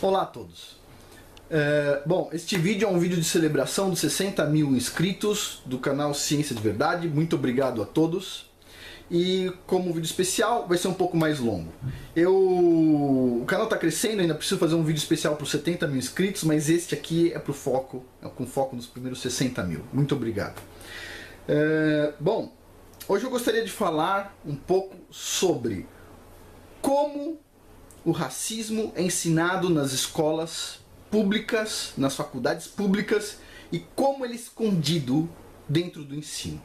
Olá a todos. Bom, este vídeo é um vídeo de celebração dos 60 mil inscritos do canal Ciência de Verdade. Muito obrigado a todos. E como vídeo especial vai ser um pouco mais longo. O canal está crescendo, ainda preciso fazer um vídeo especial para os 70 mil inscritos, mas este aqui é com foco nos primeiros 60 mil. Muito obrigado. Bom, hoje eu gostaria de falar um pouco sobre como o racismo é ensinado nas escolas públicas, nas faculdades públicas, e como ele é escondido dentro do ensino.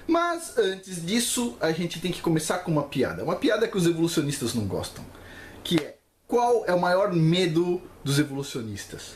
Mas antes disso, a gente tem que começar com uma piada que os evolucionistas não gostam, que é: qual é o maior medo dos evolucionistas?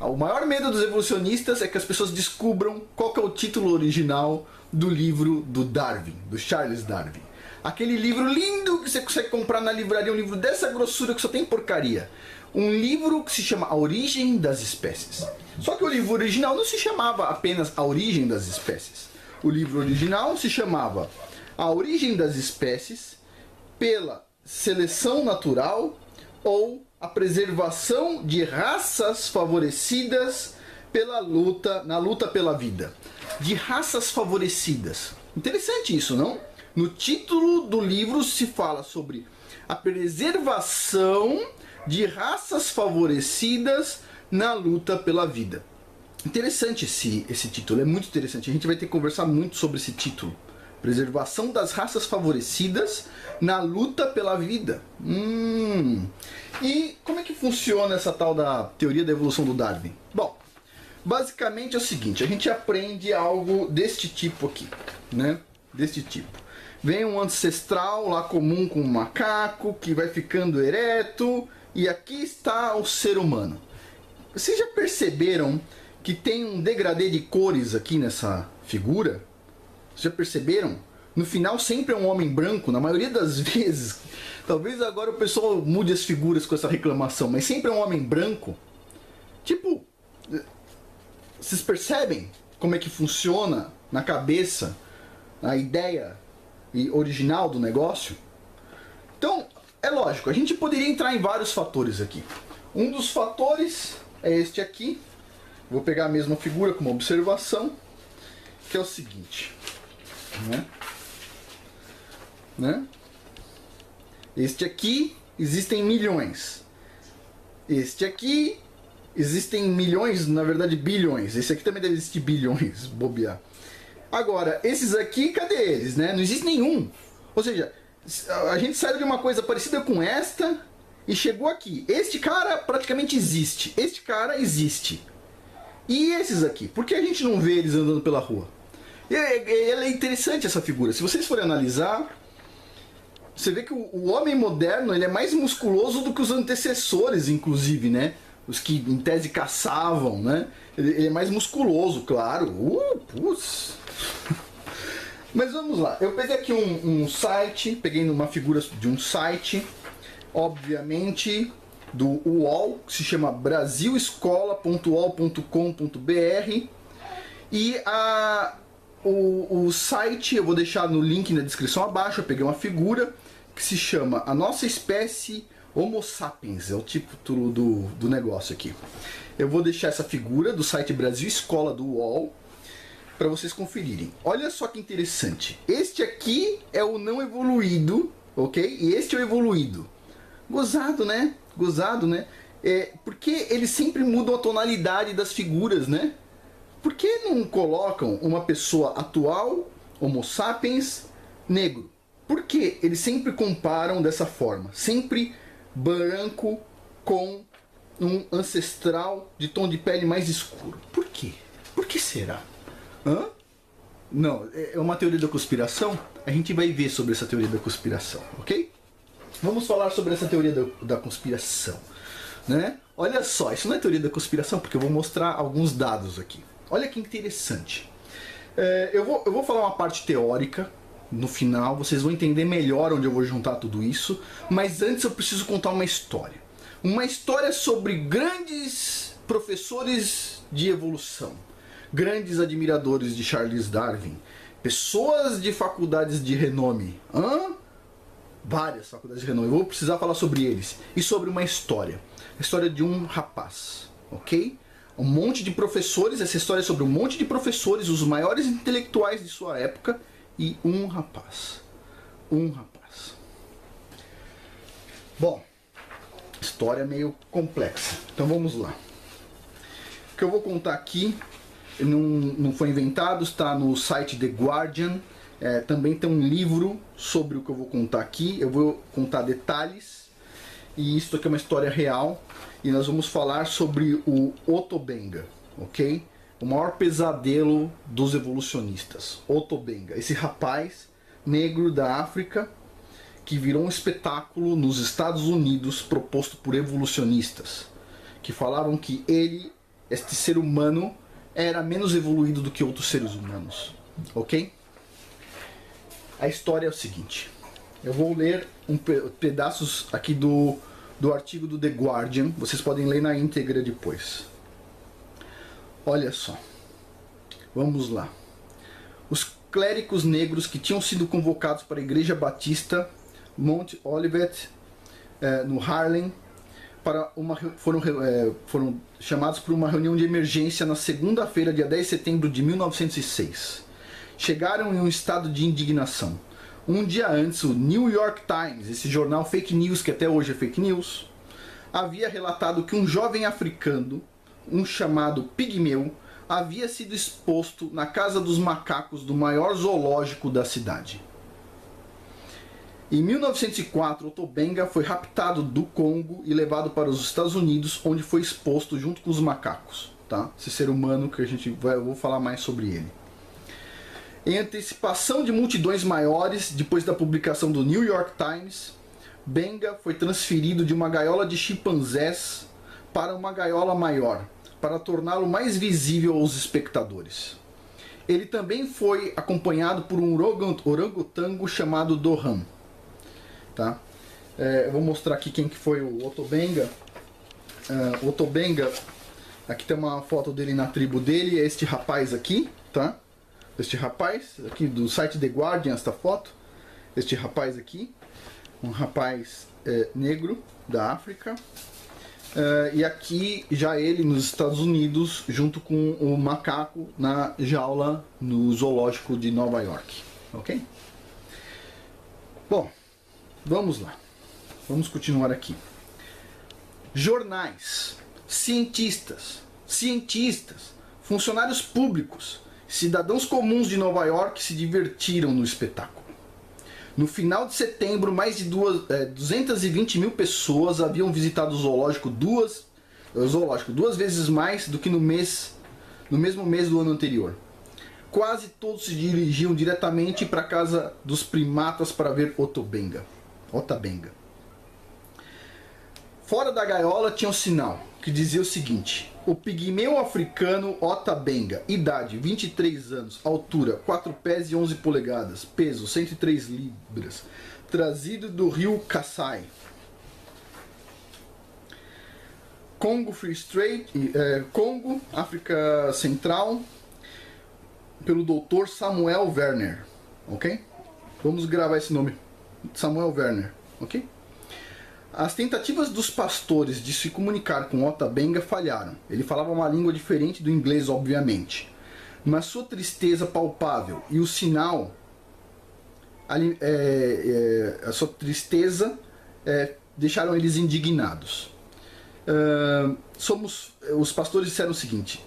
O maior medo dos evolucionistas é que as pessoas descubram qual que é o título original do livro do Darwin, do Charles Darwin. Aquele livro lindo que você consegue comprar na livraria, um livro dessa grossura que só tem porcaria. Um livro que se chama A Origem das Espécies. Só que o livro original não se chamava apenas A Origem das Espécies. O livro original se chamava A Origem das Espécies pela Seleção Natural ou a Preservação de Raças Favorecidas na luta pela vida. De raças favorecidas. Interessante isso, não? No título do livro se fala sobre a preservação de raças favorecidas na luta pela vida. Interessante esse título, é muito interessante. A gente vai ter que conversar muito sobre esse título. Preservação das raças favorecidas na luta pela vida. E como é que funciona essa tal da teoria da evolução do Darwin? Bom, basicamente é o seguinte: a gente aprende algo deste tipo aqui, né? Deste tipo. Vem um ancestral lá comum com um macaco que vai ficando ereto, e aqui está o ser humano. Vocês já perceberam que tem um degradê de cores aqui nessa figura? Vocês já perceberam? No final sempre é um homem branco, na maioria das vezes. Talvez agora o pessoal mude as figuras com essa reclamação, mas sempre é um homem branco. Tipo, vocês percebem como é que funciona na cabeça a ideia original do negócio? Então, é lógico, a gente poderia entrar em vários fatores aqui. Um dos fatores é este aqui. Vou pegar a mesma figura como observação, que é o seguinte, né? Este aqui existem milhões. Este aqui existem milhões, na verdade bilhões. Esse aqui também deve existir bilhões, bobear. Agora, esses aqui, cadê eles, né? Não existe nenhum. Ou seja, a gente saiu de uma coisa parecida com esta e chegou aqui. Este cara praticamente existe. Este cara existe. E esses aqui? Por que a gente não vê eles andando pela rua? É interessante essa figura. Se vocês forem analisar, você vê que o homem moderno ele é mais musculoso do que os antecessores, inclusive, né? Os que em tese caçavam, né? Ele é mais musculoso, claro. Putz. Mas vamos lá. Eu peguei aqui um site, peguei uma figura de um site, obviamente do UOL, que se chama brasilescola.uol.com.br, e o site eu vou deixar no link na descrição abaixo. Eu peguei uma figura que se chama A Nossa Espécie Homo Sapiens, é o título do negócio aqui. Eu vou deixar essa figura do site Brasil Escola do UOL para vocês conferirem. Olha só que interessante. Este aqui é o não evoluído, ok? E este é o evoluído. Gozado, né? Gozado, né? Porque eles sempre mudam a tonalidade das figuras, né? Por que não colocam uma pessoa atual, Homo sapiens, negro? Por que eles sempre comparam dessa forma? Sempre branco com um ancestral de tom de pele mais escuro. Por quê? Por que será? Não, é uma teoria da conspiração? A gente vai ver sobre essa teoria da conspiração, ok? Vamos falar sobre essa teoria da conspiração, né? Olha só, isso não é teoria da conspiração, porque eu vou mostrar alguns dados aqui. Olha que interessante. Eu vou falar uma parte teórica. No final vocês vão entender melhor onde eu vou juntar tudo isso. Mas antes eu preciso contar uma história. Uma história sobre grandes professores de evolução, grandes admiradores de Charles Darwin, pessoas de faculdades de renome. várias faculdades de renome. Eu vou precisar falar sobre eles e sobre uma história. A história de um rapaz, ok? Um monte de professores, essa história é sobre um monte de professores, os maiores intelectuais de sua época e um rapaz. Um rapaz. Bom, história meio complexa. Então vamos lá. O que eu vou contar aqui não foi inventado, está no site The Guardian. Também tem um livro sobre o que eu vou contar aqui. Eu vou contar detalhes. E isso aqui é uma história real. E nós vamos falar sobre o Otto Benga, ok? O maior pesadelo dos evolucionistas. Otto Benga, esse rapaz negro da África que virou um espetáculo nos Estados Unidos proposto por evolucionistas, que falavam que ele, este ser humano, era menos evoluído do que outros seres humanos, ok? A história é o seguinte, eu vou ler pedaços aqui do artigo do The Guardian, vocês podem ler na íntegra depois. Olha só, vamos lá. Os clérigos negros que tinham sido convocados para a Igreja Batista Mount Olivet, no Harlem, foram chamados para uma reunião de emergência na segunda-feira, dia 10 de setembro de 1906. Chegaram em um estado de indignação. Um dia antes, o New York Times, esse jornal fake news, que até hoje é fake news, havia relatado que um jovem africano, um chamado Pigmeu, havia sido exposto na Casa dos Macacos do maior zoológico da cidade. Em 1904, Otto Benga foi raptado do Congo e levado para os Estados Unidos, onde foi exposto junto com os macacos. Tá? Esse ser humano que eu vou falar mais sobre ele. Em antecipação de multidões maiores, depois da publicação do New York Times, Benga foi transferido de uma gaiola de chimpanzés para uma gaiola maior, para torná-lo mais visível aos espectadores. Ele também foi acompanhado por um orangotango chamado Dohan. Tá? Eu vou mostrar aqui quem que foi o Otto Benga. Otto Benga, aqui tem uma foto dele na tribo dele, é este rapaz aqui, tá? Este rapaz, aqui do site The Guardian, esta foto. Este rapaz aqui, um rapaz negro da África. E aqui já ele nos Estados Unidos, junto com o macaco na jaula no zoológico de Nova York. Ok? Bom, vamos lá. Vamos continuar aqui. Jornais, cientistas, funcionários públicos, cidadãos comuns de Nova York se divertiram no espetáculo. No final de setembro, mais de 220 mil pessoas haviam visitado o zoológico duas vezes mais do que no mesmo mês do ano anterior. Quase todos se dirigiam diretamente para a casa dos primatas para ver Otto Benga. Fora da gaiola tinha um sinal que dizia o seguinte: o pigmeu africano Otto Benga, idade 23 anos, altura 4 pés e 11 polegadas, peso 103 libras, trazido do rio Kassai, Congo Free State, Congo, África Central, pelo Dr. Samuel Werner, ok? Vamos gravar esse nome, Samuel Werner, ok? As tentativas dos pastores de se comunicar com Otto Benga falharam. Ele falava uma língua diferente do inglês, obviamente. Mas sua tristeza palpável e o sinal, a sua tristeza, deixaram eles indignados. Os pastores disseram o seguinte: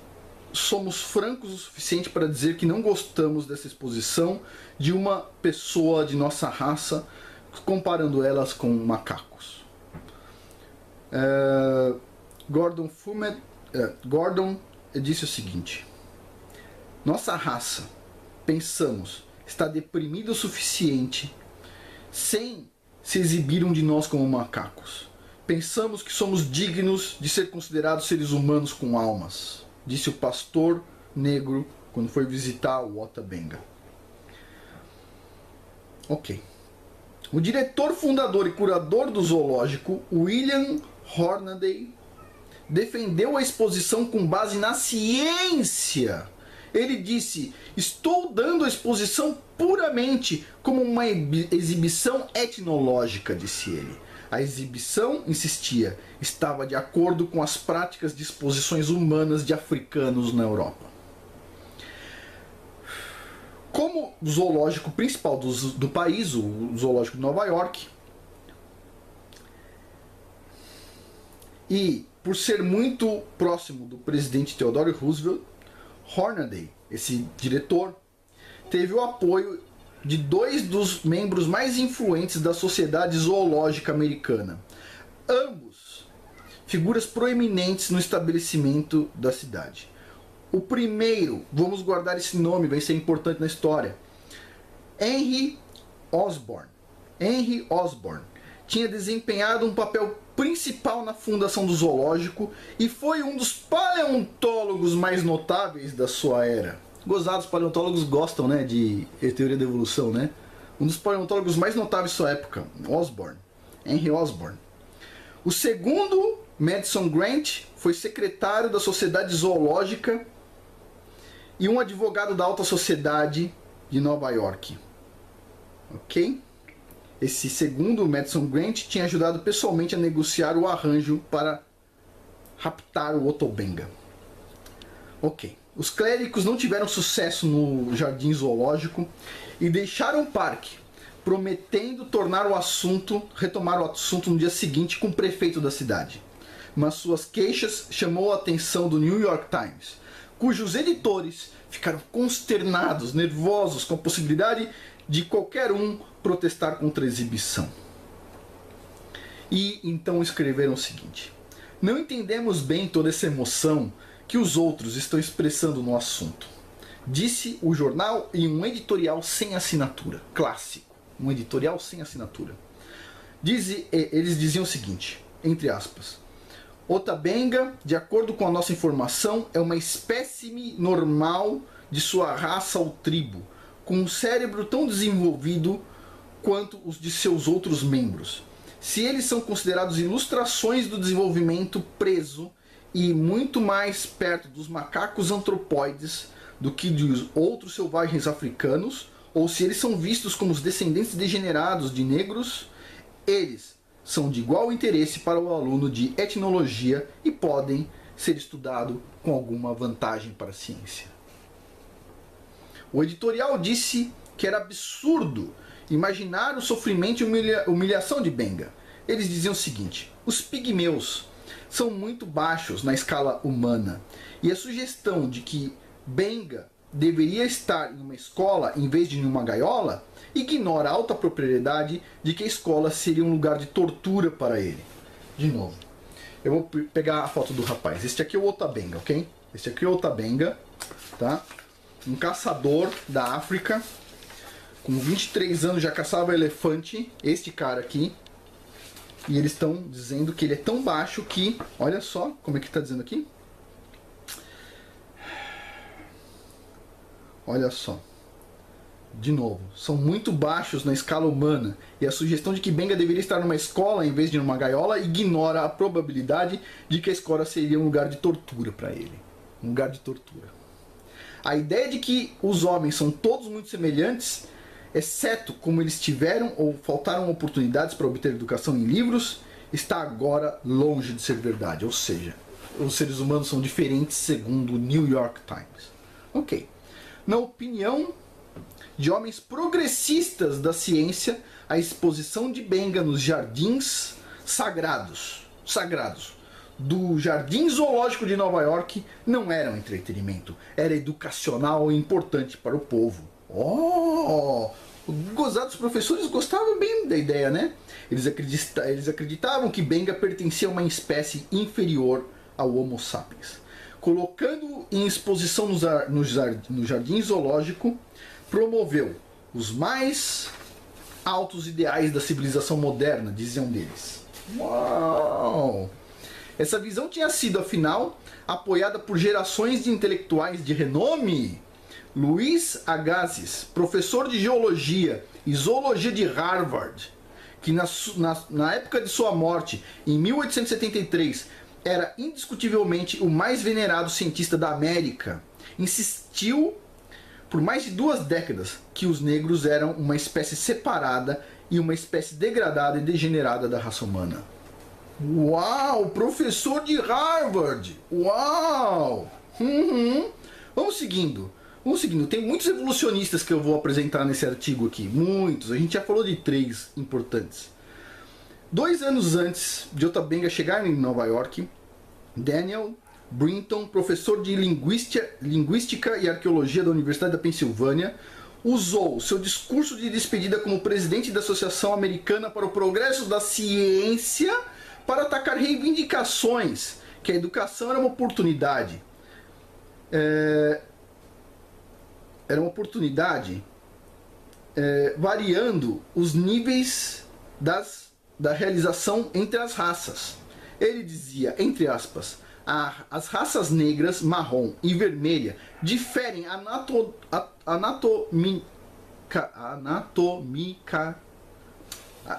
somos francos o suficiente para dizer que não gostamos dessa exposição de uma pessoa de nossa raça, comparando elas com macacos. Gordon disse o seguinte: nossa raça, pensamos, está deprimida o suficiente sem se exibir de nós como macacos. Pensamos que somos dignos de ser considerados seres humanos com almas, disse o pastor negro quando foi visitar o Otto Benga. Ok. O diretor, fundador e curador do zoológico, William Hornaday, defendeu a exposição com base na ciência Ele disse: estou dando a exposição puramente como uma exibição etnológica, disse ele. A exibição, insistia, estava de acordo com as práticas de exposições humanas de africanos na Europa. Como zoológico principal do país, o zoológico de Nova York, e por ser muito próximo do presidente Theodore Roosevelt, Hornaday, esse diretor, teve o apoio de 2 dos membros mais influentes da Sociedade Zoológica Americana, ambos figuras proeminentes no estabelecimento da cidade. O primeiro, vamos guardar esse nome, vai ser importante na história, Henry Osborn. Henry Osborn tinha desempenhado um papel principal na fundação do zoológico e foi um dos paleontólogos mais notáveis da sua era. Gozados, paleontólogos gostam, né, de teoria da evolução, né? Um dos paleontólogos mais notáveis de sua época, Osborn, Henry Osborn. O segundo, Madison Grant, foi secretário da Sociedade Zoológica e um advogado da alta sociedade de Nova York. Ok? Esse segundo, Madison Grant, tinha ajudado pessoalmente a negociar o arranjo para raptar o Otobenga. Ok. Os clérigos não tiveram sucesso no jardim zoológico e deixaram o parque, prometendo retomar o assunto no dia seguinte com o prefeito da cidade. Mas suas queixas chamou a atenção do New York Times, cujos editores ficaram consternados, nervosos com a possibilidade de qualquer um protestar contra a exibição. E então escreveram o seguinte: não entendemos bem toda essa emoção que os outros estão expressando no assunto, disse o jornal em um editorial sem assinatura. Clássico, um editorial sem assinatura. Eles diziam o seguinte, entre aspas: Otabenga, de acordo com a nossa informação, é uma espécime normal de sua raça ou tribo, com um cérebro tão desenvolvido quanto os de seus outros membros. Se eles são considerados ilustrações do desenvolvimento preso e muito mais perto dos macacos antropóides do que dos outros selvagens africanos, ou se eles são vistos como os descendentes degenerados de negros, eles são de igual interesse para o aluno de etnologia e podem ser estudados com alguma vantagem para a ciência. O editorial disse que era absurdo imaginar o sofrimento e humilhação de Benga. Eles diziam o seguinte: os pigmeus são muito baixos na escala humana, e a sugestão de que Benga deveria estar em uma escola em vez de em uma gaiola ignora a alta propriedade de que a escola seria um lugar de tortura para ele. De novo, eu vou pegar a foto do rapaz. Este aqui é o Otabenga, ok? Este aqui é o Otabenga, tá? Um caçador da África, com 23 anos já caçava elefante, este cara aqui. E eles estão dizendo que ele é tão baixo que, olha só como é que está dizendo aqui. Olha só. De novo, são muito baixos na escala humana, e a sugestão de que Benga deveria estar numa escola em vez de numa gaiola ignora a probabilidade de que a escola seria um lugar de tortura para ele. Um lugar de tortura. A ideia de que os homens são todos muito semelhantes, exceto como eles tiveram ou faltaram oportunidades para obter educação em livros, está agora longe de ser verdade. Ou seja, os seres humanos são diferentes segundo o New York Times. Ok. Na opinião de homens progressistas da ciência, a exposição de Benga nos jardins sagrados do Jardim Zoológico de Nova York não era um entretenimento, era educacional e importante para o povo. Oh! Gozados professores gostavam bem da ideia, né? Eles acreditavam que Benga pertencia a uma espécie inferior ao Homo sapiens. Colocando em exposição no Jardim Zoológico, promoveu os mais altos ideais da civilização moderna, diziam deles. Uau! Essa visão tinha sido, afinal, apoiada por gerações de intelectuais de renome. Luiz Agassiz, professor de geologia e zoologia de Harvard, que na época de sua morte, em 1873, era indiscutivelmente o mais venerado cientista da América, insistiu por mais de 2 décadas que os negros eram uma espécie separada e uma espécie degradada e degenerada da raça humana. Uau! Professor de Harvard! Uau! Vamos seguindo. Tem muitos evolucionistas que eu vou apresentar nesse artigo aqui. Muitos. A gente já falou de 3 importantes. 2 anos antes de Ota Benga chegar em Nova York, Daniel Brinton, professor de Linguística e Arqueologia da Universidade da Pensilvânia, usou seu discurso de despedida como presidente da Associação Americana para o Progresso da Ciência para atacar reivindicações que a educação era uma oportunidade. Era uma oportunidade variando os níveis da realização entre as raças. Ele dizia, entre aspas, as raças negras, marrom e vermelha diferem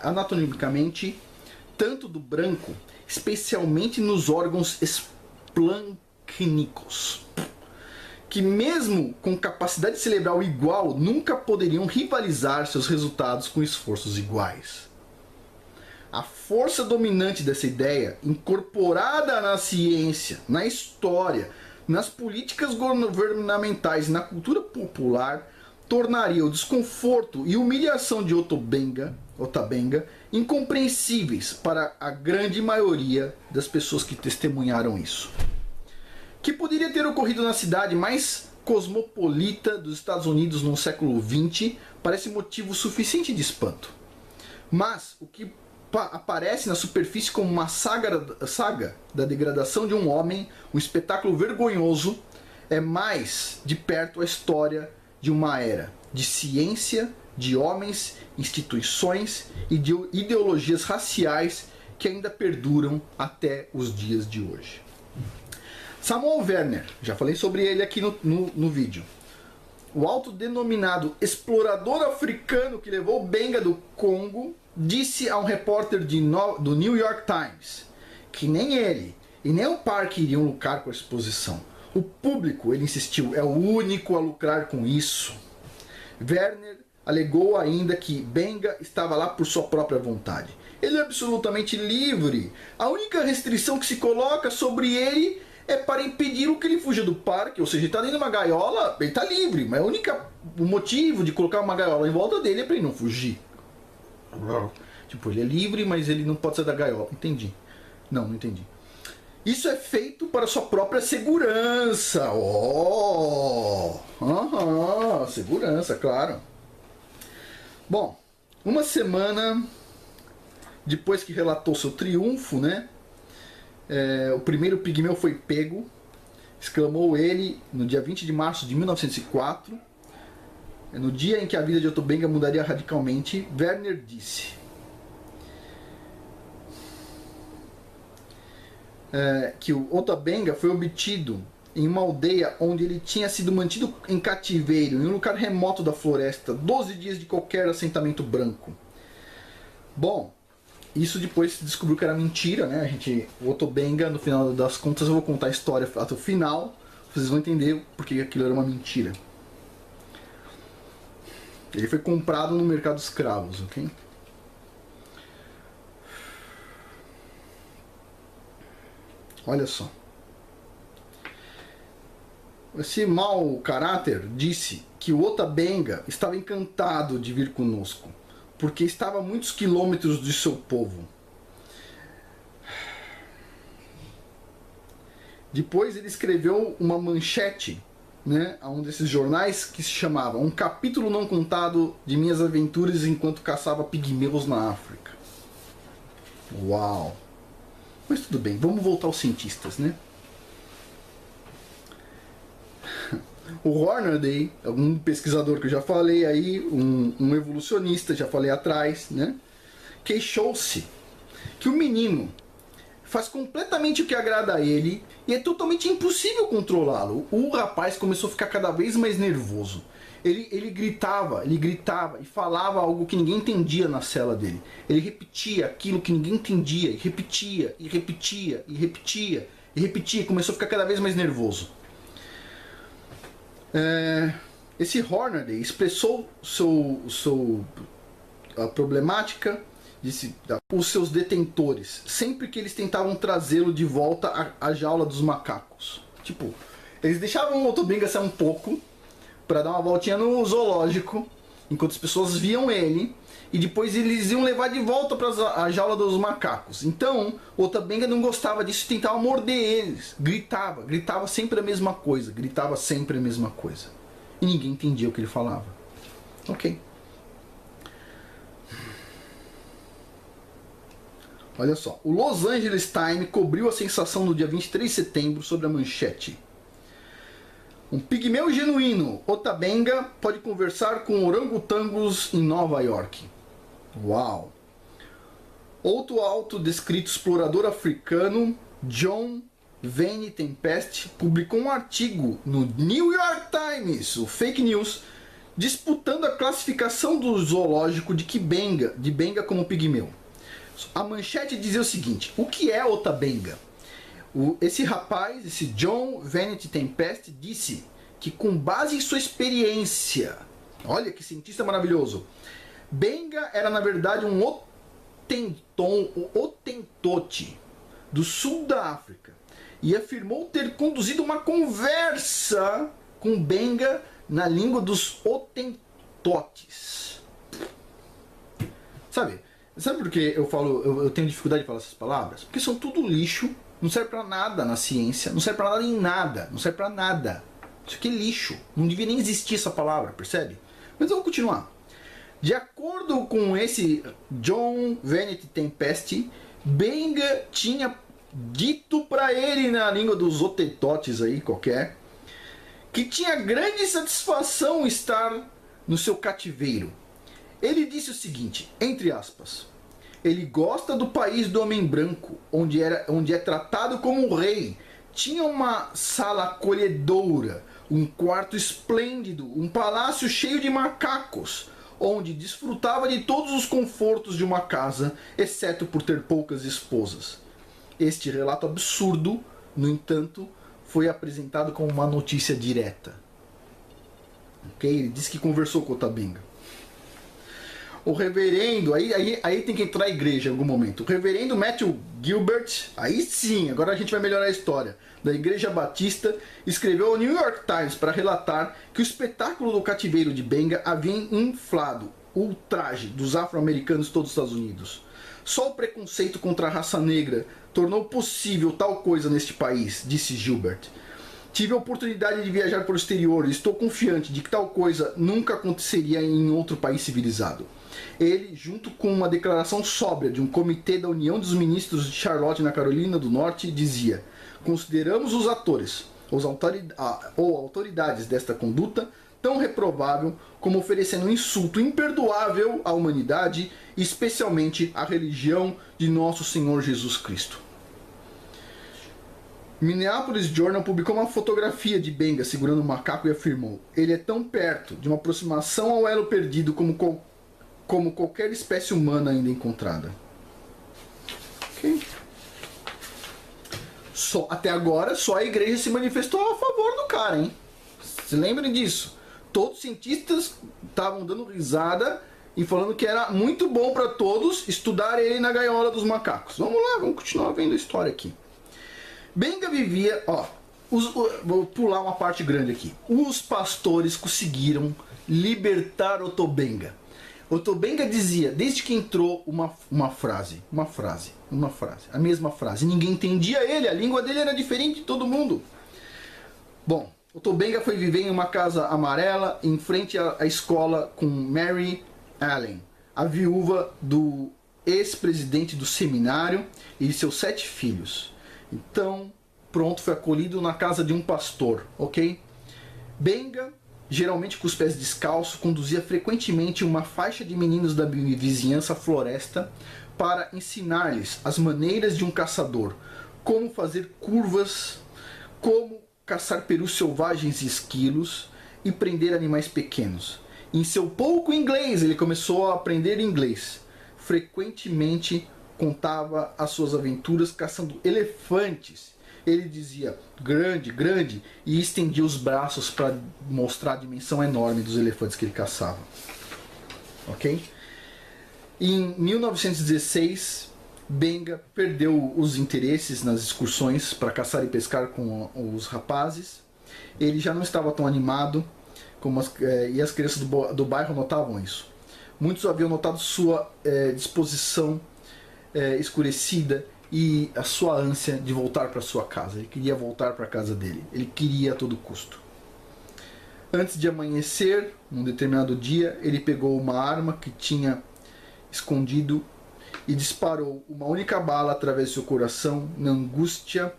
anatomicamente tanto do branco, especialmente nos órgãos esplâncnicos, que mesmo com capacidade cerebral igual, nunca poderiam rivalizar seus resultados com esforços iguais. A força dominante dessa ideia, incorporada na ciência, na história, nas políticas governamentais e na cultura popular, tornaria o desconforto e humilhação de Ota Benga incompreensíveis para a grande maioria das pessoas que testemunharam isso. Que poderia ter ocorrido na cidade mais cosmopolita dos Estados Unidos no século XX parece motivo suficiente de espanto. Mas o que aparece na superfície como uma saga da degradação de um homem, um espetáculo vergonhoso, é mais de perto a história de uma era de ciência, de homens, instituições e de ideologias raciais que ainda perduram até os dias de hoje. Samuel Werner, já falei sobre ele aqui no vídeo. O autodenominado explorador africano que levou Benga do Congo, disse a um repórter do New York Times que nem ele e nem o parque iriam lucrar com a exposição. O público, ele insistiu, é o único a lucrar com isso. Werner alegou ainda que Benga estava lá por sua própria vontade. Ele é absolutamente livre. A única restrição que se coloca sobre ele é para impedir o que ele fuja do parque, ou seja, ele está dentro de uma gaiola, ele está livre, mas o motivo de colocar uma gaiola em volta dele é para ele não fugir. Tipo, ele é livre, mas ele não pode sair da gaiola. Entendi. Não entendi. Isso é feito para sua própria segurança. Segurança, claro. Bom, uma semana depois que relatou seu triunfo, né? O primeiro pigmeu foi pego, exclamou ele no dia 20 de março de 1904. No dia em que a vida de Ota Benga mudaria radicalmente, Werner disse que o Ota Benga foi obtido em uma aldeia onde ele tinha sido mantido em cativeiro, em um lugar remoto da floresta, 12 dias de qualquer assentamento branco. Bom, isso depois se descobriu que era mentira, né? O Ota Benga, no final das contas, eu vou contar a história até o final, vocês vão entender porque aquilo era uma mentira. Ele foi comprado no mercado de escravos, ok? Olha só. Esse mau caráter disse que o Ota Benga estava encantado de vir conosco, porque estava a muitos quilômetros de seu povo. Depois ele escreveu uma manchete, né, a um desses jornais que se chamava Um Capítulo Não Contado de Minhas Aventuras Enquanto Caçava Pigmeus na África. Uau! Mas tudo bem, vamos voltar aos cientistas, né? O Hornaday, um pesquisador que eu já falei aí, um evolucionista, já falei atrás, né? Queixou-se que o menino faz completamente o que agrada a ele e é totalmente impossível controlá-lo. O rapaz começou a ficar cada vez mais nervoso. Ele gritava e falava algo que ninguém entendia na cela dele. Ele repetia aquilo que ninguém entendia, e repetia, e repetia, e repetia, e repetia, e começou a ficar cada vez mais nervoso. Esse Hornaday expressou a problemática os seus detentores, sempre que eles tentavam trazê-lo de volta à jaula dos macacos. Tipo, eles deixavam o Otobenga sair um pouco para dar uma voltinha no zoológico, enquanto as pessoas viam ele, e depois eles iam levar de volta para a jaula dos macacos. Então, o Otobenga não gostava disso e tentava morder eles. Gritava sempre a mesma coisa, E ninguém entendia o que ele falava. Ok. Olha só, o Los Angeles Times cobriu a sensação no dia 23 de setembro sobre a manchete. Um pigmeu genuíno, Otabenga, pode conversar com orangotangos em Nova York. Uau! Outro autodescrito explorador africano, John Vane Tempest, publicou um artigo no New York Times, o fake news, disputando a classificação do zoológico de Benga como pigmeu. A manchete dizia o seguinte: o que é Otabenga? Esse rapaz, esse John Vanity Tempest, disse que com base em sua experiência, olha que cientista maravilhoso, Benga era na verdade um Otentote do sul da África e afirmou ter conduzido uma conversa com Benga na língua dos Otentotes. Sabe por que eu tenho dificuldade de falar essas palavras? Porque são tudo lixo, não serve pra nada na ciência, não serve pra nada em nada, não serve pra nada. Isso aqui é lixo, não devia nem existir essa palavra, percebe? Mas eu vou continuar. De acordo com esse John Vanity Tempest, Benga tinha dito pra ele na língua dos Otentotes aí, qualquer, que tinha grande satisfação estar no seu cativeiro. Ele disse o seguinte, entre aspas: ele gosta do país do homem branco, onde é tratado como um rei. Tinha uma sala acolhedora, um quarto esplêndido, um palácio cheio de macacos, onde desfrutava de todos os confortos de uma casa, exceto por ter poucas esposas. Este relato absurdo, no entanto, foi apresentado como uma notícia direta. Ok? Ele disse que conversou com o Otabenga. O reverendo, aí tem que entrar a igreja em algum momento. O reverendo Matthew Gilbert, aí sim, agora a gente vai melhorar a história, da Igreja Batista, escreveu ao New York Times para relatar que o espetáculo do cativeiro de Benga havia inflado o ultraje dos afro-americanos de todos os Estados Unidos. Só o preconceito contra a raça negra tornou possível tal coisa neste país, disse Gilbert. Tive a oportunidade de viajar para o exterior e estou confiante de que tal coisa nunca aconteceria em outro país civilizado. Ele, junto com uma declaração sóbria de um comitê da União dos Ministros de Charlotte, na Carolina do Norte, dizia: consideramos os atores ou autoridades desta conduta tão reprovável como oferecendo um insulto imperdoável à humanidade e especialmente à religião de nosso Senhor Jesus Cristo. Minneapolis Journal publicou uma fotografia de Benga segurando um macaco e afirmou: ele é tão perto de uma aproximação ao elo perdido como qualquer espécie humana ainda encontrada. Ok. Até agora, só a igreja se manifestou a favor do cara, hein? Se lembrem disso. Todos os cientistas estavam dando risada e falando que era muito bom para todos estudar ele na gaiola dos macacos. Vamos lá, vamos continuar vendo a história aqui. Benga vivia... vou pular uma parte grande aqui. Os pastores conseguiram libertar Otobenga. Otobenga dizia, desde que entrou, uma frase, a mesma frase. Ninguém entendia ele, a língua dele era diferente de todo mundo. Bom, Otobenga foi viver em uma casa amarela em frente à escola com Mary Allen, a viúva do ex-presidente do seminário e seus 7 filhos. Então, pronto, foi acolhido na casa de um pastor, ok? Benga, geralmente com os pés descalços, conduzia frequentemente uma faixa de meninos da vizinhança floresta para ensinar-lhes as maneiras de um caçador, como fazer curvas, como caçar perus selvagens e esquilos e prender animais pequenos. Em seu pouco inglês, ele começou a aprender inglês. Frequentemente contava as suas aventuras caçando elefantes ele dizia grande, grande, e estendia os braços para mostrar a dimensão enorme dos elefantes que ele caçava. Ok? Em 1916, Benga perdeu os interesses nas excursões para caçar e pescar com os rapazes. Ele já não estava tão animado, e as crianças do bairro notavam isso. Muitos haviam notado sua disposição escurecida e a sua ânsia de voltar para sua casa. Ele queria voltar para a casa dele. Ele queria a todo custo. Antes de amanhecer, num determinado dia, ele pegou uma arma que tinha escondido e disparou uma única bala através do seu coração na angústia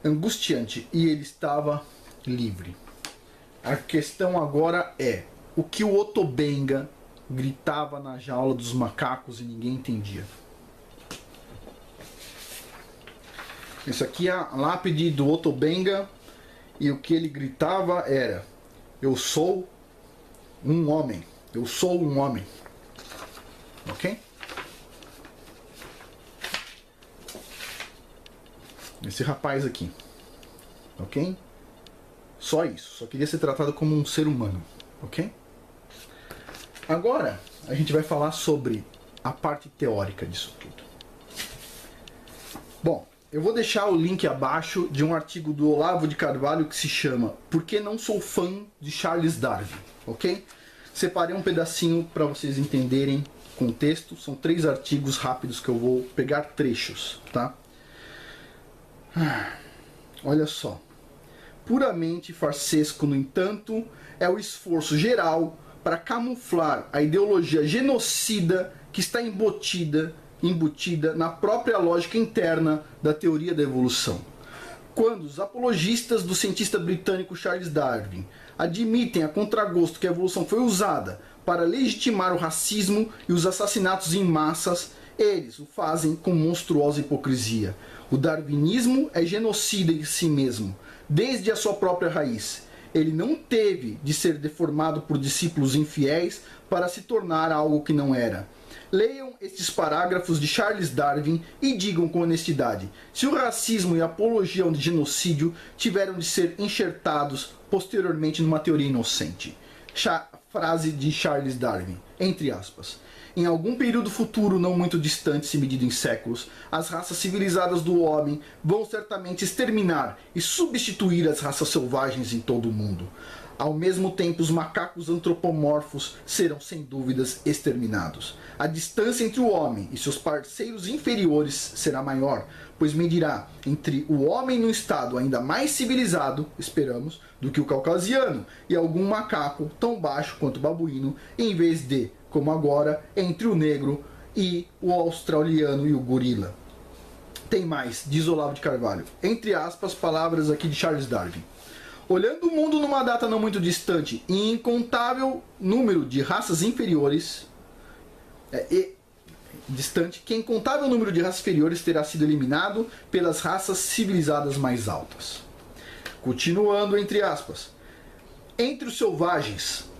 angustiante, e ele estava livre. A questão agora é: o que o Otto Benga gritava na jaula dos macacos e ninguém entendia? Isso aqui é a lápide do Otto Benga, e o que ele gritava era: eu sou um homem, eu sou um homem. Ok? Esse rapaz aqui. Ok? Só isso. Só queria ser tratado como um ser humano. Ok? Agora, a gente vai falar sobre a parte teórica disso tudo. Bom, eu vou deixar o link abaixo de um artigo do Olavo de Carvalho que se chama Por que não sou fã de Charles Darwin? Ok? Separei um pedacinho para vocês entenderem o contexto. São 3 artigos rápidos que eu vou pegar trechos, tá? Olha só. Puramente farsesco, no entanto, é o esforço geral para camuflar a ideologia genocida que está embutida na própria lógica interna da teoria da evolução. Quando os apologistas do cientista britânico Charles Darwin admitem a contragosto que a evolução foi usada para legitimar o racismo e os assassinatos em massas, eles o fazem com monstruosa hipocrisia. O darwinismo é genocida em si mesmo, desde a sua própria raiz. Ele não teve de ser deformado por discípulos infiéis para se tornar algo que não era. Leiam estes parágrafos de Charles Darwin e digam com honestidade se o racismo e a apologia ao genocídio tiveram de ser enxertados posteriormente numa teoria inocente. Frase de Charles Darwin, entre aspas. Em algum período futuro não muito distante, se medido em séculos, as raças civilizadas do homem vão certamente exterminar e substituir as raças selvagens em todo o mundo. Ao mesmo tempo, os macacos antropomorfos serão sem dúvidas exterminados. A distância entre o homem e seus parceiros inferiores será maior, pois medirá entre o homem num estado ainda mais civilizado, esperamos, do que o caucasiano, e algum macaco tão baixo quanto o babuíno, em vez de, como agora, entre o negro e o australiano e o gorila. Tem mais, diz Olavo de Carvalho, entre aspas, palavras aqui de Charles Darwin. Olhando o mundo numa data não muito distante e incontável número de raças inferiores, que incontável número de raças inferiores terá sido eliminado pelas raças civilizadas mais altas. Continuando, entre aspas, entre os selvagens,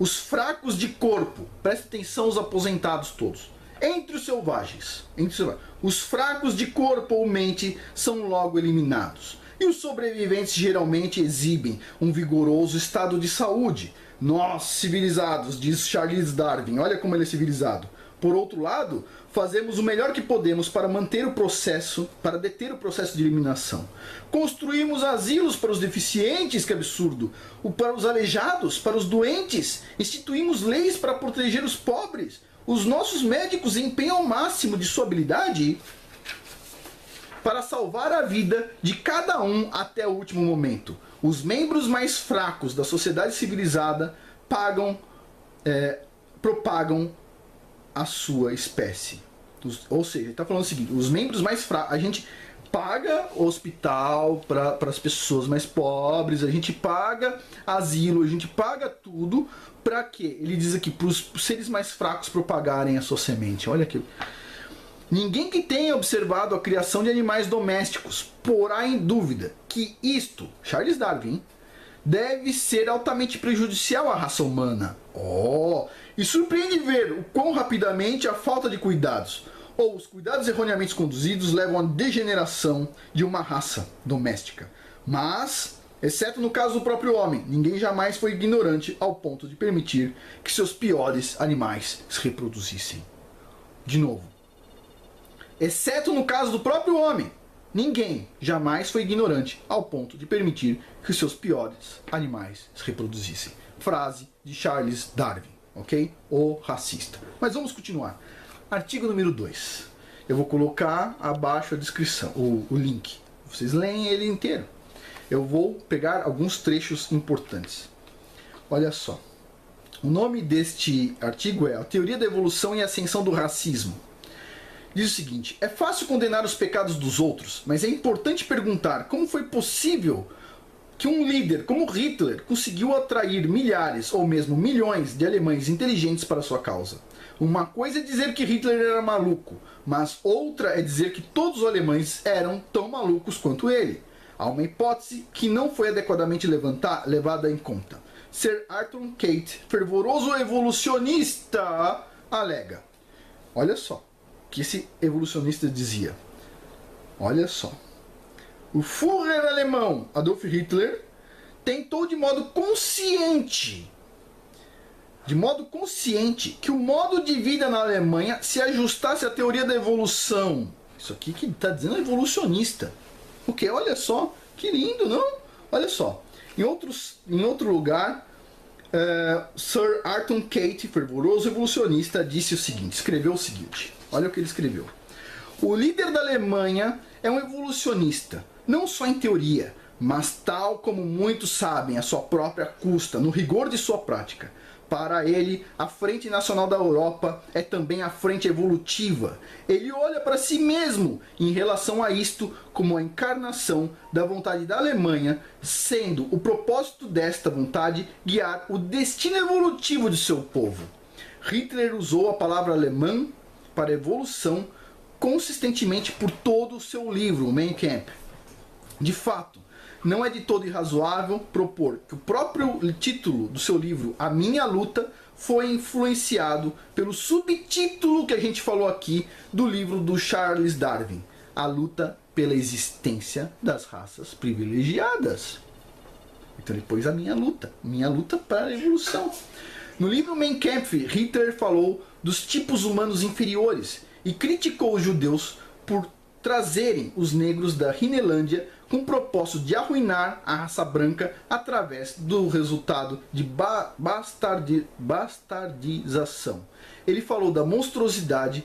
os fracos de corpo, preste atenção os aposentados todos, entre os selvagens, os fracos de corpo ou mente são logo eliminados. E os sobreviventes geralmente exibem um vigoroso estado de saúde. Nós, civilizados, diz Charles Darwin, olha como ele é civilizado. Por outro lado, fazemos o melhor que podemos para deter o processo de eliminação. Construímos asilos para os deficientes, que absurdo, para os aleijados, para os doentes, instituímos leis para proteger os pobres. Os nossos médicos empenham ao máximo de sua habilidade para salvar a vida de cada um até o último momento. Os membros mais fracos da sociedade civilizada propagam a sua espécie. Ou seja, ele está falando o seguinte, os membros mais fracos, a gente paga hospital para as pessoas mais pobres, a gente paga asilo, a gente paga tudo, para quê? Ele diz aqui, para os seres mais fracos propagarem a sua semente. Olha aqui. Ninguém que tenha observado a criação de animais domésticos porá em dúvida que isto, Charles Darwin, deve ser altamente prejudicial à raça humana. E surpreende ver o quão rapidamente a falta de cuidados, ou os cuidados erroneamente conduzidos levam à degeneração de uma raça doméstica. Mas, exceto no caso do próprio homem, ninguém jamais foi ignorante ao ponto de permitir que seus piores animais se reproduzissem. De novo. Exceto no caso do próprio homem, ninguém jamais foi ignorante ao ponto de permitir que seus piores animais se reproduzissem. Frase de Charles Darwin, ok? O racista. Mas vamos continuar. Artigo número 2. Eu vou colocar abaixo a descrição, o link. Vocês leem ele inteiro. Eu vou pegar alguns trechos importantes. Olha só. O nome deste artigo é A Teoria da Evolução e a Ascensão do Racismo. Diz o seguinte: é fácil condenar os pecados dos outros, mas é importante perguntar como foi possível que um líder como Hitler conseguiu atrair milhares ou mesmo milhões de alemães inteligentes para sua causa. Uma coisa é dizer que Hitler era maluco, mas outra é dizer que todos os alemães eram tão malucos quanto ele. Há uma hipótese que não foi adequadamente levada em conta. Sir Arthur Kate, fervoroso evolucionista, alega. Olha só o que esse evolucionista dizia. Olha só. O Führer alemão Adolf Hitler tentou de modo consciente que o modo de vida na Alemanha se ajustasse à teoria da evolução. Isso aqui que está dizendo é evolucionista. O que? Olha só, que lindo, não? Olha só. Em outro lugar, Sir Arthur Kate, fervoroso evolucionista, escreveu o seguinte. Olha o que ele escreveu. O líder da Alemanha é um evolucionista, não só em teoria, mas tal como muitos sabem, à sua própria custa, no rigor de sua prática. Para ele, a Frente Nacional da Europa é também a frente evolutiva. Ele olha para si mesmo em relação a isto como a encarnação da vontade da Alemanha, sendo o propósito desta vontade guiar o destino evolutivo de seu povo. Hitler usou a palavra alemã para evolução consistentemente por todo o seu livro, Mein Kampf. De fato, não é de todo irrazoável propor que o próprio título do seu livro, A Minha Luta, foi influenciado pelo subtítulo que a gente falou aqui do livro do Charles Darwin, A Luta pela Existência das Raças Privilegiadas. Então ele pôs a minha luta para a evolução. No livro Mein Kampf, Hitler falou dos tipos humanos inferiores e criticou os judeus por trazerem os negros da Rinelândia com o propósito de arruinar a raça branca através do resultado de bastardização. Ele falou da monstruosidade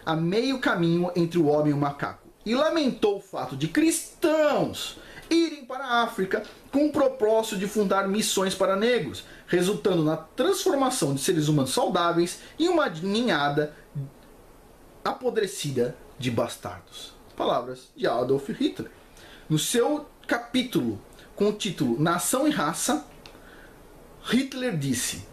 a meio caminho entre o homem e o macaco e lamentou o fato de cristãos irem para a África com o propósito de fundar missões para negros, resultando na transformação de seres humanos saudáveis em uma ninhada apodrecida de bastardos. Palavras de Adolf Hitler. No seu capítulo com o título Nação e Raça, Hitler disse: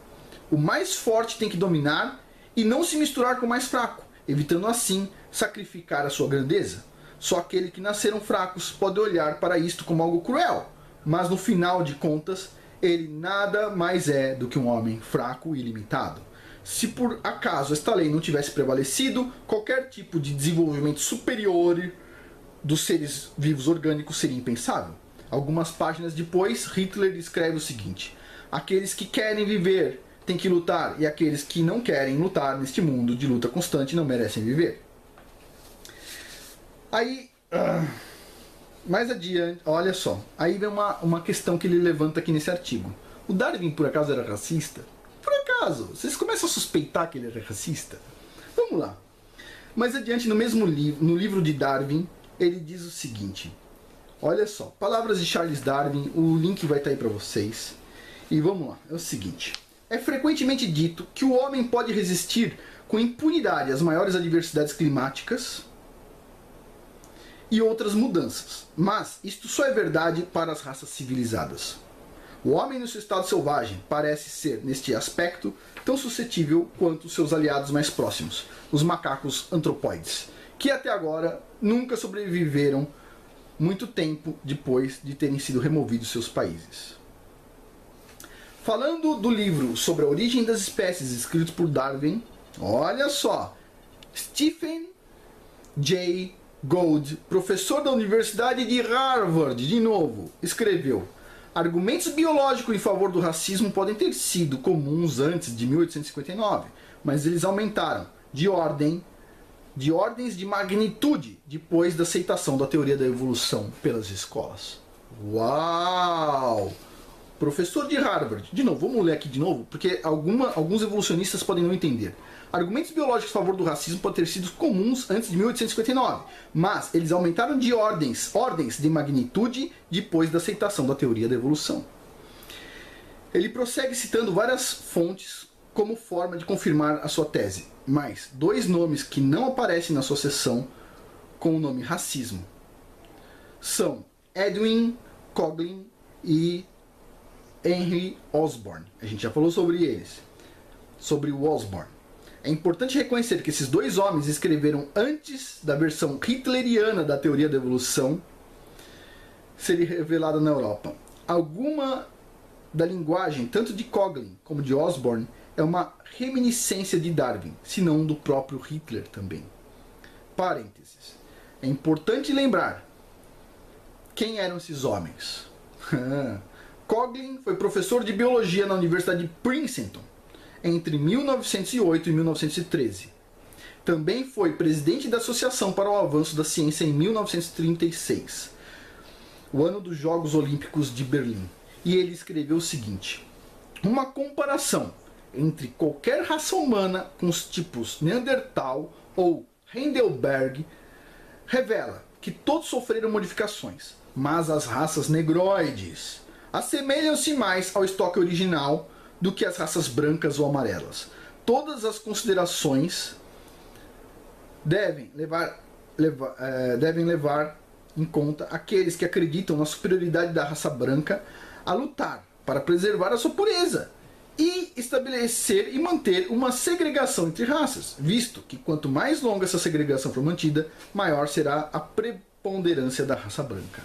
o mais forte tem que dominar e não se misturar com o mais fraco, evitando assim sacrificar a sua grandeza. Só aquele que nasceram fracos pode olhar para isto como algo cruel, mas no final de contas, ele nada mais é do que um homem fraco e limitado. Se por acaso esta lei não tivesse prevalecido, qualquer tipo de desenvolvimento superior dos seres vivos orgânicos seria impensável. Algumas páginas depois, Hitler escreve o seguinte: aqueles que querem viver têm que lutar, e aqueles que não querem lutar neste mundo de luta constante não merecem viver. Aí, mais adiante, olha só, aí vem uma questão que ele levanta aqui nesse artigo. O Darwin, por acaso, era racista? Por acaso? Vocês começam a suspeitar que ele era racista? Vamos lá. Mais adiante, no mesmo livro, no livro de Darwin, ele diz o seguinte. Olha só, palavras de Charles Darwin, o link vai estar aí para vocês. E vamos lá, é o seguinte. É frequentemente dito que o homem pode resistir com impunidade às maiores adversidades climáticas e outras mudanças. Mas isto só é verdade para as raças civilizadas. O homem no seu estado selvagem parece ser, neste aspecto, tão suscetível quanto seus aliados mais próximos, os macacos antropóides, que até agora nunca sobreviveram muito tempo depois de terem sido removidos seus países. Falando do livro sobre a origem das espécies escrito por Darwin, olha só, Stephen J. Gould, professor da Universidade de Harvard, de novo, escreveu: argumentos biológicos em favor do racismo podem ter sido comuns antes de 1859, mas eles aumentaram de ordens de magnitude depois da aceitação da teoria da evolução pelas escolas. Uau! Professor de Harvard. De novo, vamos ler aqui de novo, porque alguns evolucionistas podem não entender. Argumentos biológicos a favor do racismo podem ter sido comuns antes de 1859, mas eles aumentaram de ordens de magnitude depois da aceitação da teoria da evolução. Ele prossegue citando várias fontes como forma de confirmar a sua tese, mas dois nomes que não aparecem na sua seção com o nome racismo são Edwin Coghlan e Henry Osborn. A gente já falou sobre eles, sobre o Osborn. É importante reconhecer que esses dois homens escreveram antes da versão hitleriana da teoria da evolução ser revelada na Europa. Alguma da linguagem, tanto de Coghlan como de Osborn, é uma reminiscência de Darwin, se não do próprio Hitler também. Parênteses. É importante lembrar quem eram esses homens. Coghlan foi professor de biologia na Universidade de Princeton entre 1908 e 1913. Também foi presidente da Associação para o Avanço da Ciência em 1936, o ano dos Jogos Olímpicos de Berlim. E ele escreveu o seguinte: uma comparação entre qualquer raça humana com os tipos Neandertal ou Heidelberg revela que todos sofreram modificações, mas as raças negroides assemelham-se mais ao estoque original do que as raças brancas ou amarelas. Todas as considerações devem levar em conta aqueles que acreditam na superioridade da raça branca a lutar para preservar a sua pureza e estabelecer e manter uma segregação entre raças, visto que quanto mais longa essa segregação for mantida, maior será a preponderância da raça branca.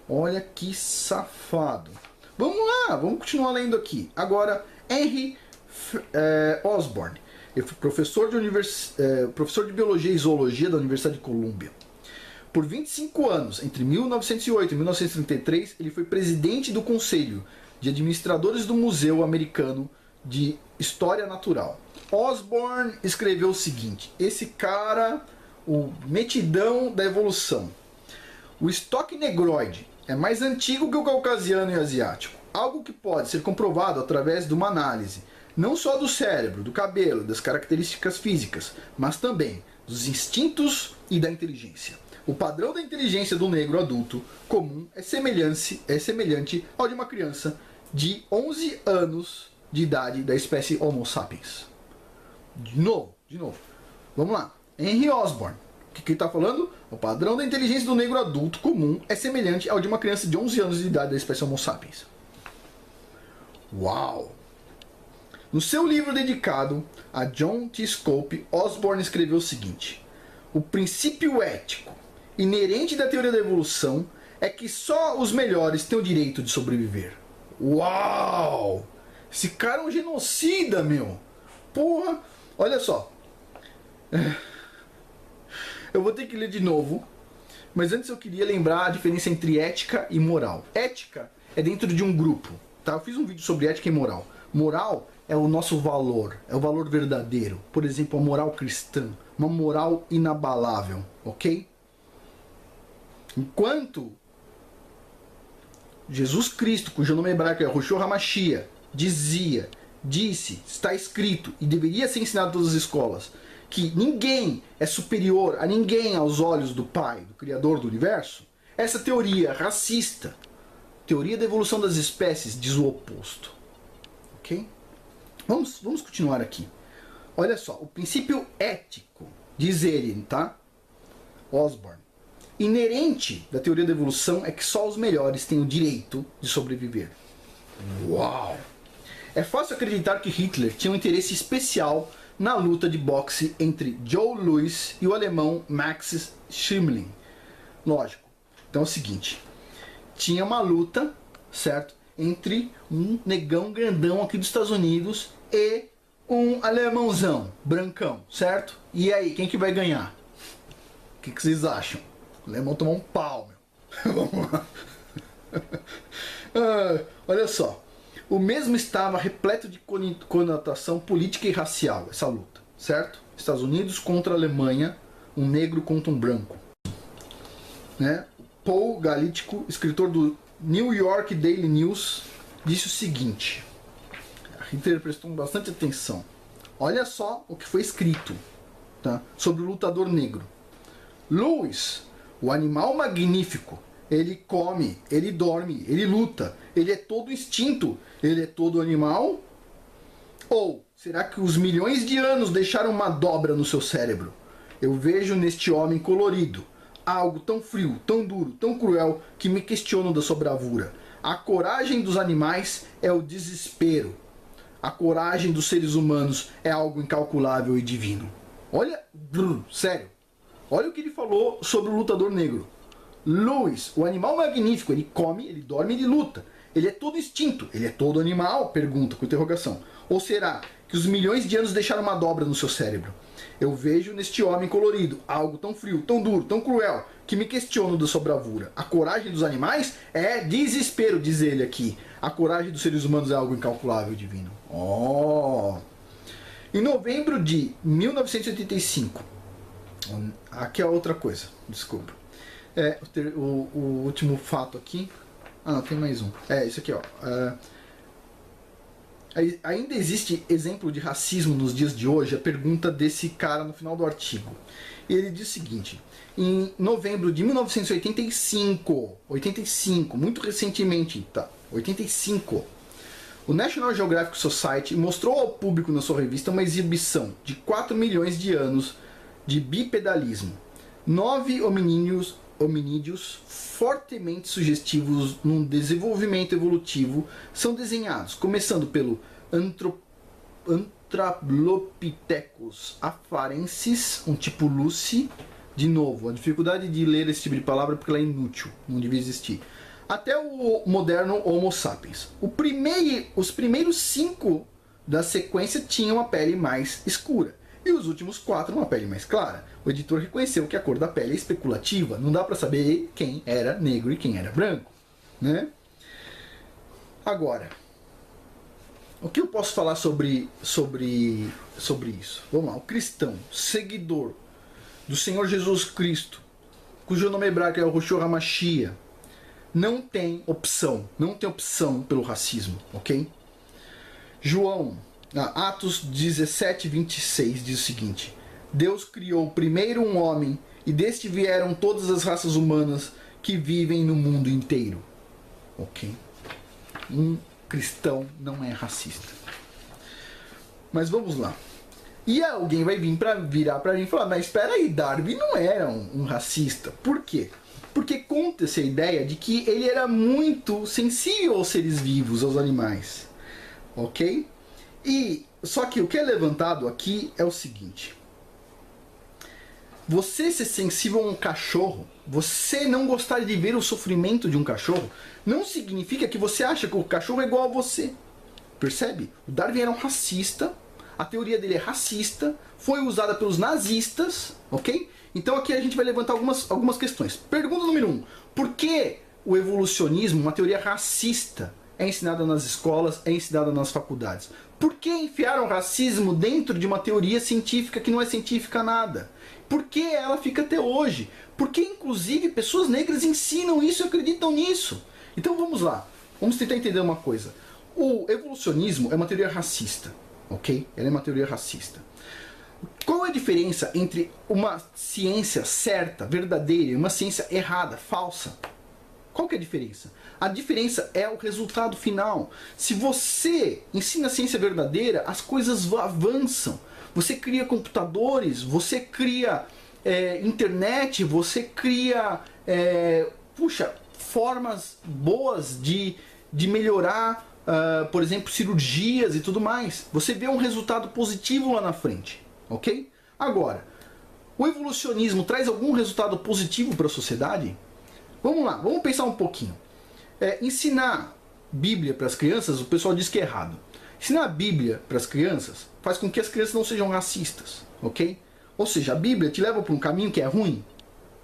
Olha que safado. Vamos lá, vamos continuar lendo aqui. Agora, Henry Osborn, ele foi professor de Biologia e Zoologia da Universidade de Colômbia. Por 25 anos, entre 1908 e 1933, ele foi presidente do Conselho de Administradores do Museu Americano de História Natural. Osborn escreveu o seguinte: esse cara, o metidão da evolução. O estoque negroide é mais antigo que o caucasiano e asiático, algo que pode ser comprovado através de uma análise não só do cérebro, do cabelo, das características físicas, mas também dos instintos e da inteligência. O padrão da inteligência do negro adulto comum é semelhante ao de uma criança de 11 anos de idade da espécie Homo sapiens. De novo. Vamos lá. Henry Osborn. O que ele está falando? O padrão da inteligência do negro adulto comum é semelhante ao de uma criança de 11 anos de idade da espécie Homo sapiens. Uau! No seu livro dedicado a John T. Scopes, Osborn escreveu o seguinte: o princípio ético inerente da teoria da evolução é que só os melhores têm o direito de sobreviver. Uau! Esse cara é um genocida, meu! Porra! Olha só. Eu vou ter que ler de novo, mas antes eu queria lembrar a diferença entre ética e moral. Ética é dentro de um grupo, tá? Eu fiz um vídeo sobre ética e moral. Moral é o nosso valor, é o valor verdadeiro. Por exemplo, a moral cristã, uma moral inabalável, ok? Enquanto Jesus Cristo, cujo nome hebraico é Yoshua HaMashiach, disse, está escrito e deveria ser ensinado em todas as escolas, que ninguém é superior a ninguém aos olhos do Pai, do Criador do Universo, essa teoria racista, teoria da evolução das espécies, diz o oposto. Ok? Vamos continuar aqui. Olha só, o princípio ético, diz ele, tá? Osborn. Inerente da teoria da evolução é que só os melhores têm o direito de sobreviver. Uau! É fácil acreditar que Hitler tinha um interesse especial na luta de boxe entre Joe Louis e o alemão Max Schmeling. Lógico. Então é o seguinte, tinha uma luta, certo? Entre um negão grandão aqui dos Estados Unidos e um alemãozão, brancão, certo? E aí, quem que vai ganhar? que vocês acham? O alemão tomou um pau, meu. Vamos lá. Olha só. O mesmo estava repleto de conotação política e racial, essa luta, certo? Estados Unidos contra a Alemanha, um negro contra um branco. Né? Paul Galítico, escritor do New York Daily News, disse o seguinte. A Hitler prestou bastante atenção. Olha só o que foi escrito, tá? Sobre o lutador negro. Louis, o animal magnífico, ele come, ele dorme, ele luta, ele é todo instinto, ele é todo animal? Ou será que os milhões de anos deixaram uma dobra no seu cérebro? Eu vejo neste homem colorido algo tão frio, tão duro, tão cruel, que me questiono da sua bravura. A coragem dos animais é o desespero. A coragem dos seres humanos é algo incalculável e divino. Olha, sério. Olha o que ele falou sobre o lutador negro. Louis, o animal magnífico, ele come, ele dorme, ele luta. Ele é todo instinto, ele é todo animal? Pergunta com interrogação. Ou será que os milhões de anos deixaram uma dobra no seu cérebro? Eu vejo neste homem colorido algo tão frio, tão duro, tão cruel, que me questiono da sua bravura. A coragem dos animais é desespero, diz ele aqui. A coragem dos seres humanos é algo incalculável e divino. Oh! Em novembro de 1985, aqui é outra coisa, desculpa. O último fato aqui. Ah, não, tem mais um. Isso aqui, ó. Ainda existe exemplo de racismo nos dias de hoje? A pergunta desse cara no final do artigo. Ele diz o seguinte: em novembro de 1985, muito recentemente, tá? 85, o National Geographic Society mostrou ao público na sua revista uma exibição de 4 milhões de anos de bipedalismo. 9 hominídeos fortemente sugestivos num desenvolvimento evolutivo são desenhados, começando pelo Anthropopithecus afarensis, um tipo Lucy. De novo, a dificuldade de ler esse tipo de palavra porque ela é inútil, não devia existir. Até o moderno Homo sapiens. Os primeiros 5 da sequência tinham a pele mais escura. E os últimos 4 uma pele mais clara. O editor reconheceu que a cor da pele é especulativa. Não dá para saber quem era negro e quem era branco, né? Agora, o que eu posso falar sobre isso? Vamos lá. O cristão, seguidor do Senhor Jesus Cristo, cujo nome hebraico é o Yoshua HaMashiach, não tem opção pelo racismo, ok? Atos 17, 26 diz o seguinte: Deus criou primeiro um homem, e deste vieram todas as raças humanas que vivem no mundo inteiro. Ok? Um cristão não é racista. Mas vamos lá. E alguém vai virar para mim e falar: mas espera aí, Darwin não era um racista. Por quê? Porque conta-se a ideia de que ele era muito sensível aos seres vivos, aos animais. Ok? Só que o que é levantado aqui é o seguinte: você ser sensível a um cachorro, você não gostar de ver o sofrimento de um cachorro, não significa que você acha que o cachorro é igual a você. Percebe? O Darwin era um racista, a teoria dele é racista, foi usada pelos nazistas, ok? Então aqui a gente vai levantar algumas questões. Pergunta número 1. Por que o evolucionismo, uma teoria racista, é ensinada nas escolas, é ensinada nas faculdades? Por que enfiaram racismo dentro de uma teoria científica que não é científica nada? Por que ela fica até hoje? Por que, inclusive, pessoas negras ensinam isso e acreditam nisso? Então vamos lá, vamos tentar entender uma coisa. O evolucionismo é uma teoria racista, ok? Ela é uma teoria racista. Qual é a diferença entre uma ciência certa, verdadeira, e uma ciência errada, falsa? Qual que é a diferença? A diferença é o resultado final. Se você ensina a ciência verdadeira, as coisas avançam. Você cria computadores, você cria internet, você cria formas boas de melhorar, por exemplo, cirurgias e tudo mais. Você vê um resultado positivo lá na frente, ok? Agora, o evolucionismo traz algum resultado positivo para a sociedade? Vamos lá, vamos pensar um pouquinho. Ensinar Bíblia para as crianças, o pessoal diz que é errado. Ensinar a Bíblia para as crianças faz com que as crianças não sejam racistas, ok? Ou seja, a Bíblia te leva para um caminho que é ruim?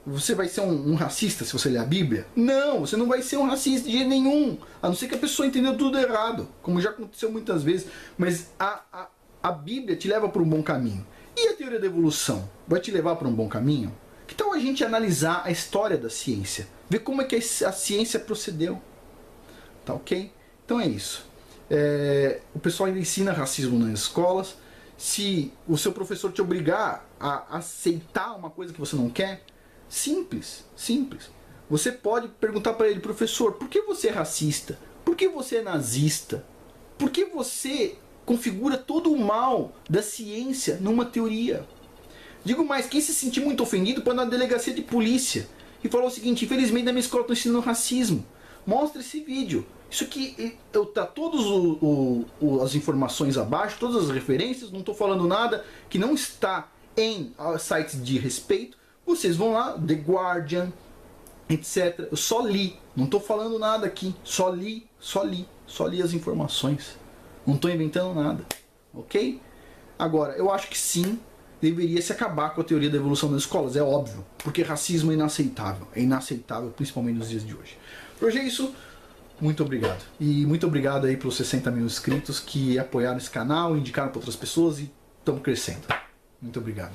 você vai ser um racista se você ler a Bíblia? Não, você não vai ser um racista de jeito nenhum. A não ser que a pessoa entendeu tudo errado, como já aconteceu muitas vezes. Mas a Bíblia te leva para um bom caminho. E a teoria da evolução vai te levar para um bom caminho? Que tal a gente analisar a história da ciência? Ver como é que a ciência procedeu. Tá ok? Então é isso. O pessoal ainda ensina racismo nas escolas. Se o seu professor te obrigar a aceitar uma coisa que você não quer, simples, simples. Você pode perguntar para ele: professor, por que você é racista? Por que você é nazista? Por que você configura todo o mal da ciência numa teoria? Digo mais, quem se sentir muito ofendido pode ir na delegacia de polícia e falar o seguinte: infelizmente na minha escola estão ensinando racismo. Mostra esse vídeo. Isso aqui tá todas as informações abaixo, todas as referências, não estou falando nada que não está em sites de respeito. Vocês vão lá, The Guardian, etc. Eu só li, não estou falando nada aqui, só li as informações. Não estou inventando nada, ok? Agora, eu acho que sim, deveria se acabar com a teoria da evolução das escolas, é óbvio, porque racismo é inaceitável, principalmente nos dias de hoje. Por hoje é isso. Muito obrigado. E muito obrigado aí pelos 60 mil inscritos que apoiaram esse canal, indicaram para outras pessoas e estão crescendo. Muito obrigado.